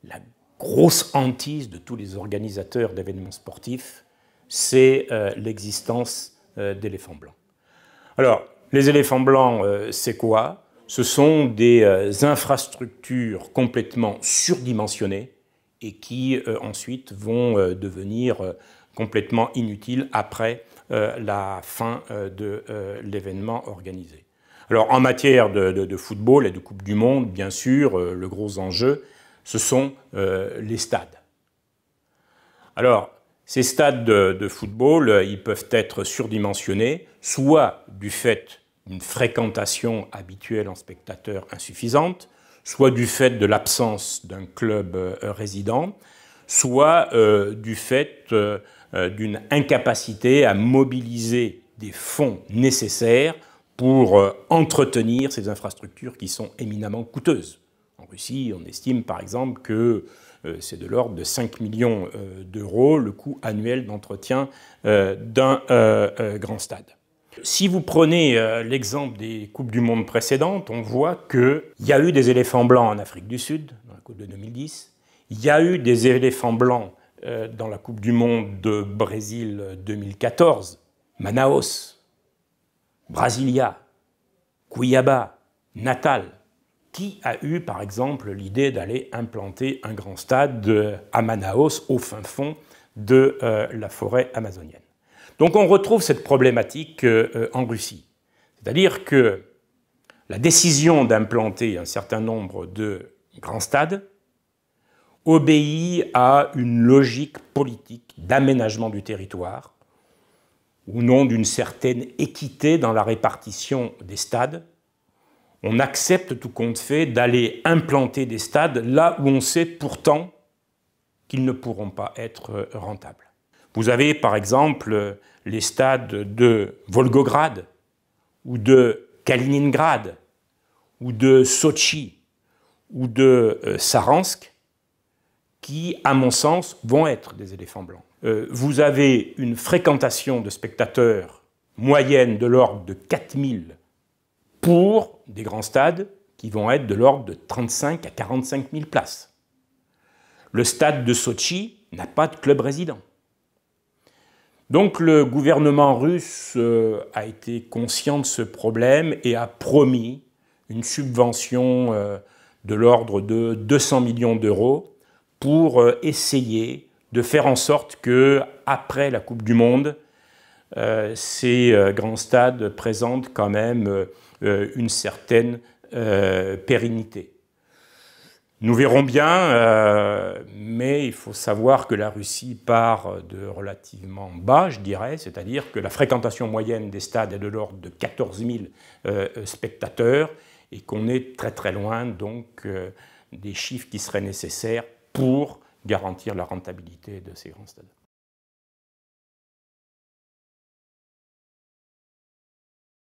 la grosse hantise de tous les organisateurs d'événements sportifs, c'est l'existence d'éléphants blancs. Alors, les éléphants blancs, c'est quoi? Ce sont des infrastructures complètement surdimensionnées et qui ensuite vont devenir complètement inutiles après la fin de l'événement organisé. Alors, en matière de football et de Coupe du Monde, bien sûr, le gros enjeu, ce sont les stades. Alors, ces stades de football, ils peuvent être surdimensionnés, soit du fait d'une fréquentation habituelle en spectateurs insuffisante, soit du fait de l'absence d'un club résident, soit du fait d'une incapacité à mobiliser des fonds nécessaires pour entretenir ces infrastructures qui sont éminemment coûteuses. En Russie, on estime par exemple que c'est de l'ordre de 5 millions d'euros le coût annuel d'entretien d'un grand stade. Si vous prenez l'exemple des Coupes du Monde précédentes, on voit qu'il y a eu des éléphants blancs en Afrique du Sud, dans la Coupe de 2010. Il y a eu des éléphants blancs dans la Coupe du Monde de Brésil 2014, Manaus, Brasilia, Cuiabá, Natal. Qui a eu, par exemple, l'idée d'aller implanter un grand stade à Manaus, au fin fond de la forêt amazonienne? Donc on retrouve cette problématique en Russie. C'est-à-dire que la décision d'implanter un certain nombre de grands stades obéit à une logique politique d'aménagement du territoire, au nom d'une certaine équité dans la répartition des stades. On accepte tout compte fait d'aller implanter des stades là où on sait pourtant qu'ils ne pourront pas être rentables. Vous avez par exemple les stades de Volgograd, ou de Kaliningrad, ou de Sotchi, ou de Saransk, qui, à mon sens, vont être des éléphants blancs. Vous avez une fréquentation de spectateurs moyenne de l'ordre de 4000 pour des grands stades qui vont être de l'ordre de 35 à 45 000 places. Le stade de Sotchi n'a pas de club résident. Donc le gouvernement russe a été conscient de ce problème et a promis une subvention de l'ordre de 200 millions d'euros pour essayer de faire en sorte que, après la Coupe du Monde, ces grands stades présentent quand même une certaine pérennité. Nous verrons bien, mais il faut savoir que la Russie part de relativement bas, je dirais, c'est-à-dire que la fréquentation moyenne des stades est de l'ordre de 14 000 spectateurs et qu'on est très très loin donc des chiffres qui seraient nécessaires pour garantir la rentabilité de ces grands stades.